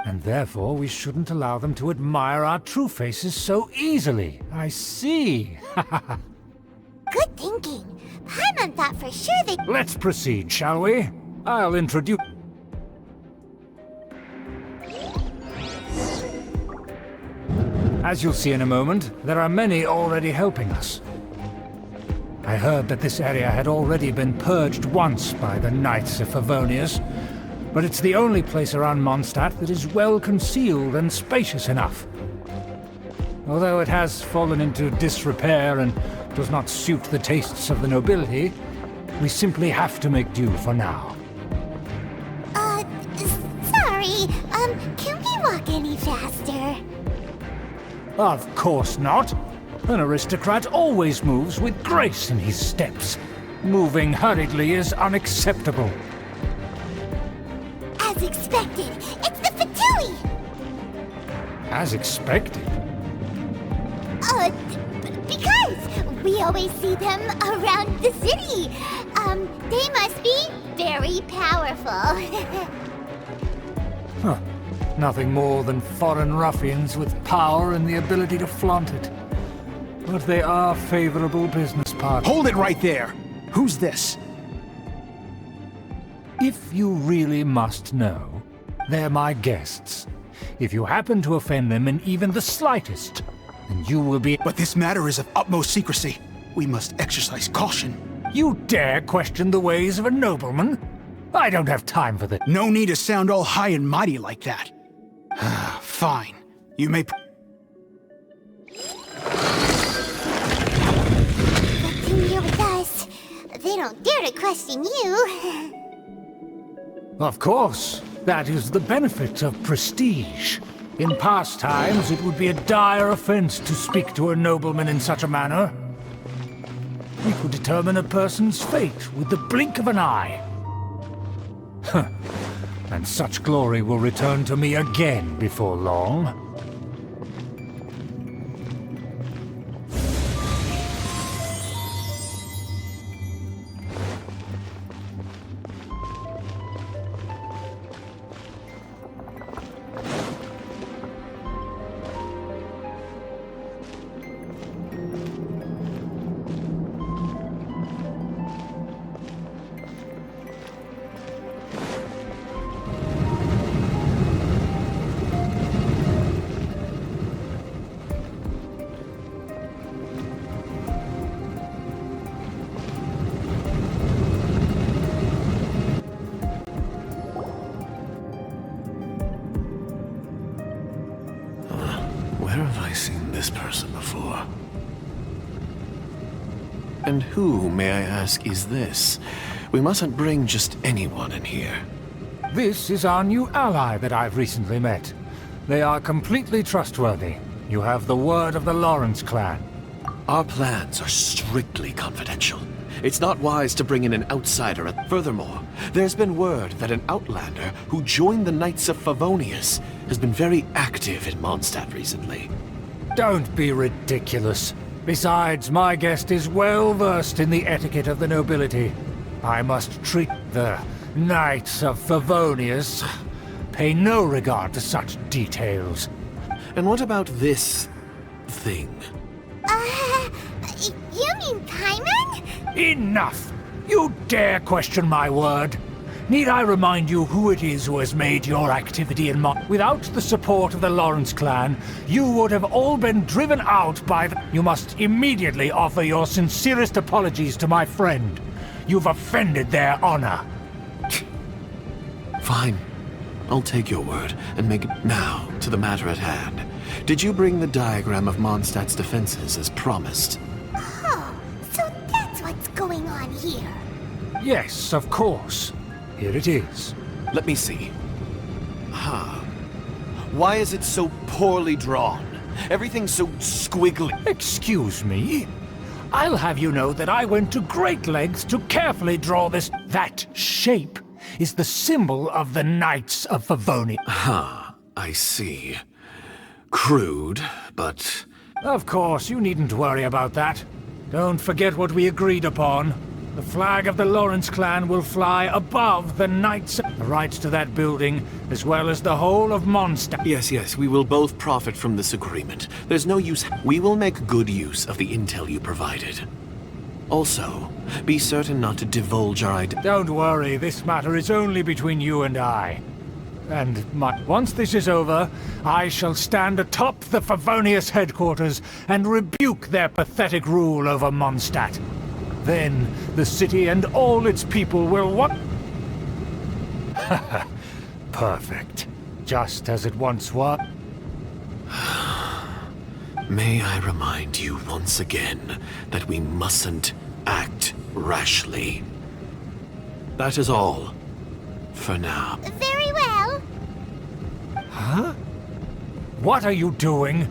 And therefore we shouldn't allow them to admire our true faces so easily. I see. Good thinking. Paimon thought for sure they... Let's proceed, shall we? I'll introduce... As you'll see in a moment, there are many already helping us. I heard that this area had already been purged once by the Knights of Favonius, but it's the only place around Monstadt that is well concealed and spacious enough. Although it has fallen into disrepair and does not suit the tastes of the nobility, we simply have to make do for now. Sorry, can we walk any faster? Of course not. An aristocrat always moves with grace in his steps. Moving hurriedly is unacceptable. As expected, it's the Fatui! As expected? Because we always see them around the city. They must be very powerful. Huh. Nothing more than foreign ruffians with power and the ability to flaunt it. But they are favorable business partners. Hold it right there! Who's this? If you really must know, they're my guests. If you happen to offend them in even the slightest, then you will be... But this matter is of utmost secrecy. We must exercise caution. You dare question the ways of a nobleman? I don't have time for that. No need to sound all high and mighty like that. Fine. You may... Continue with us. They don't dare to question you. Of course. That is the benefit of prestige. In past times, it would be a dire offense to speak to a nobleman in such a manner. We could determine a person's fate with the blink of an eye. And such glory will return to me again before long. Where have I seen this person before? And who, may I ask, is this? We mustn't bring just anyone in here. This is our new ally that I've recently met. They are completely trustworthy. You have the word of the Lawrence clan. Our plans are strictly confidential. It's not wise to bring in an outsider. Furthermore, there's been word that an outlander who joined the Knights of Favonius has been very active in Monstadt recently. Don't be ridiculous. Besides, my guest is well versed in the etiquette of the nobility. I must treat the Knights of Favonius. Pay no regard to such details. And what about this thing? You mean Paimon? Enough! You dare question my word? Need I remind you who it is who has made your activity in Without the support of the Lawrence clan, you would have all been driven out by the... You must immediately offer your sincerest apologies to my friend. You've offended their honor. Fine. I'll take your word and make it now to the matter at hand. Did you bring the diagram of Mondstadt's defenses as promised? Oh, so that's what's going on here. Yes, of course. Here it is. Let me see. Why is it so poorly drawn? Everything's so squiggly. Excuse me? I'll have you know that I went to great lengths to carefully draw this. That shape is the symbol of the Knights of Favonius. I see. Crude, but... Of course, you needn't worry about that. Don't forget what we agreed upon. The flag of the Lawrence clan will fly above the Knights. The rights to that building, as well as the whole of Monstadt. Yes, we will both profit from this agreement. There's no use. We will make good use of the intel you provided. Also, be certain not to divulge our identity. Don't worry, this matter is only between you and I. And once this is over, I shall stand atop the Favonius headquarters and rebuke their pathetic rule over Monstadt. Then, the city and all its people will what? Perfect. Just as it once was. May I remind you once again that we mustn't act rashly. That is all. For now. Very well. Huh? What are you doing?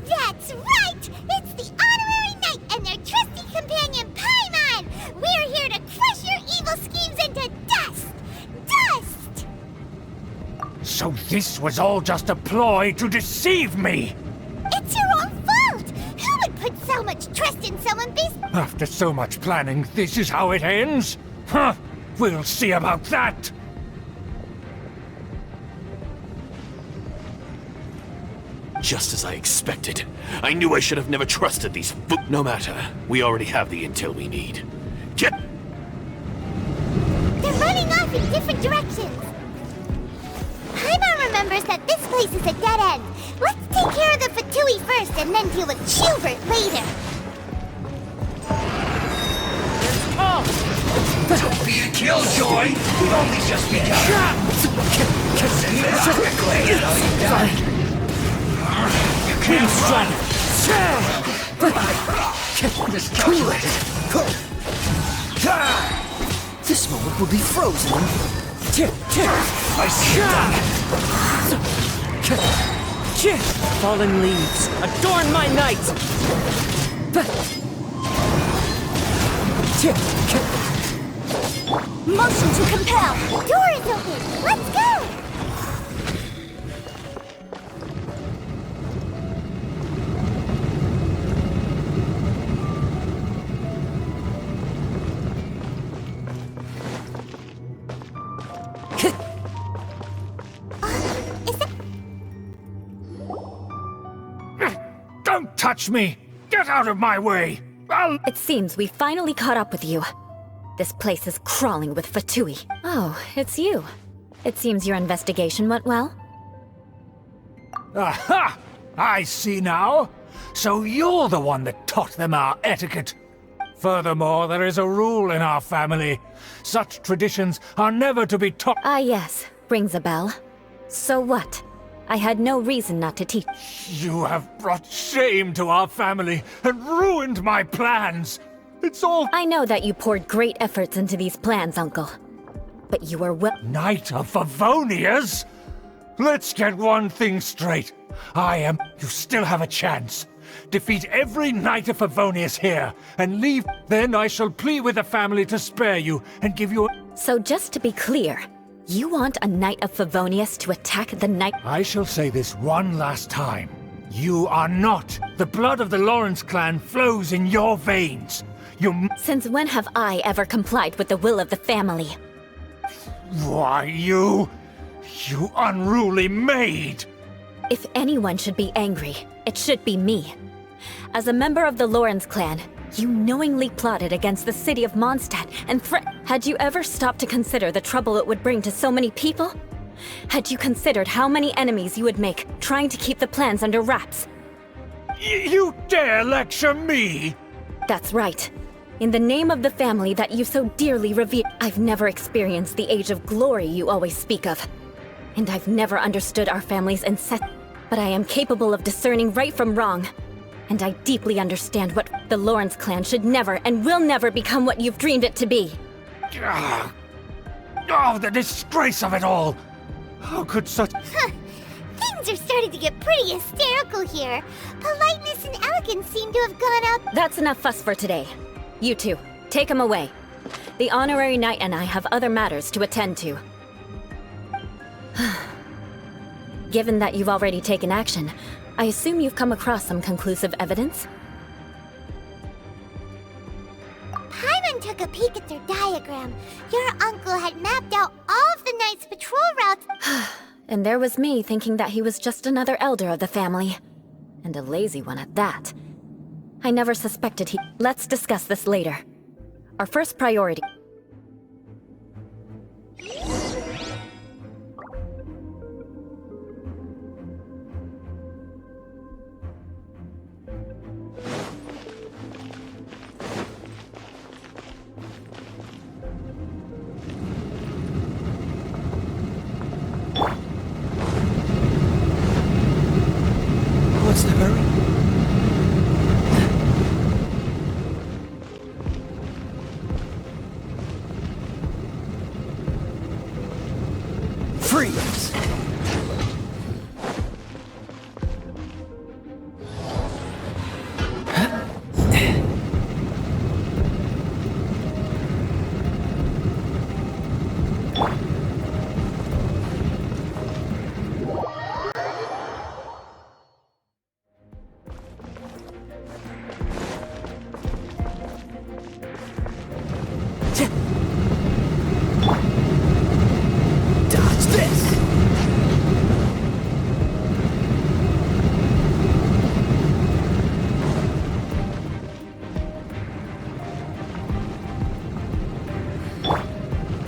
That's right! It's the Honorary Knight and their trusty companion, Paimon! We're here to crush your evil schemes into dust! Dust! So this was all just a ploy to deceive me! It's your own fault! Who would put so much trust in someone based... After so much planning, this is how it ends? Huh! We'll see about that! Just as I expected. I knew I should have never trusted these No matter. We already have the intel we need. Get... They're running off in different directions. Paimon remembers that this place is a dead end. Let's take care of the Fatui first and then deal with Schubert later. Don't be a killjoy! We've only just begun! Quickly, until you die! You can't run! This cool it! This moment will be frozen! I see it! Fallen leaves, adorn my night! Motion to compel! Door is open! Let's go! Don't touch me! Get out of my way! It seems we finally caught up with you. This place is crawling with Fatui. Oh, it's you. It seems your investigation went well. Aha! I see now. So you're the one that taught them our etiquette. Furthermore, there is a rule in our family. Such traditions are never to be taught. Ah, yes. Rings a bell. So what? I had no reason not to teach. You have brought shame to our family and ruined my plans. It's all... I know that you poured great efforts into these plans, Uncle. But you were Knight of Favonius? Let's get one thing straight. You still have a chance. Defeat every Knight of Favonius here, and leave. Then I shall plead with the family to spare you, and give you So just to be clear, you want a Knight of Favonius to attack the Knight... I shall say this one last time. You are not. The blood of the Lawrence clan flows in your veins. Since when have I ever complied with the will of the family? Why, you unruly maid! If anyone should be angry, it should be me. As a member of the Lawrence clan, you knowingly plotted against the city of Monstadt and Had you ever stopped to consider the trouble it would bring to so many people? Had you considered how many enemies you would make trying to keep the plans under wraps? You dare lecture me? That's right. In the name of the family that you so dearly revere, I've never experienced the age of glory you always speak of. And I've never understood our family's but I am capable of discerning right from wrong. And I deeply understand what the Lawrence clan should never and will never become what you've dreamed it to be. Oh, the disgrace of it all! How could such... Things are starting to get pretty hysterical here. Politeness and elegance seem to have gone up. That's enough fuss for today. You two, take him away. The Honorary Knight and I have other matters to attend to. Given that you've already taken action, I assume you've come across some conclusive evidence? Paimon took a peek at their diagram. Your uncle had mapped out all of the Knight's patrol routes. And there was me thinking that he was just another elder of the family. And a lazy one at that. I never suspected he... Let's discuss this later. Our first priority... What's the hurry? Freeze!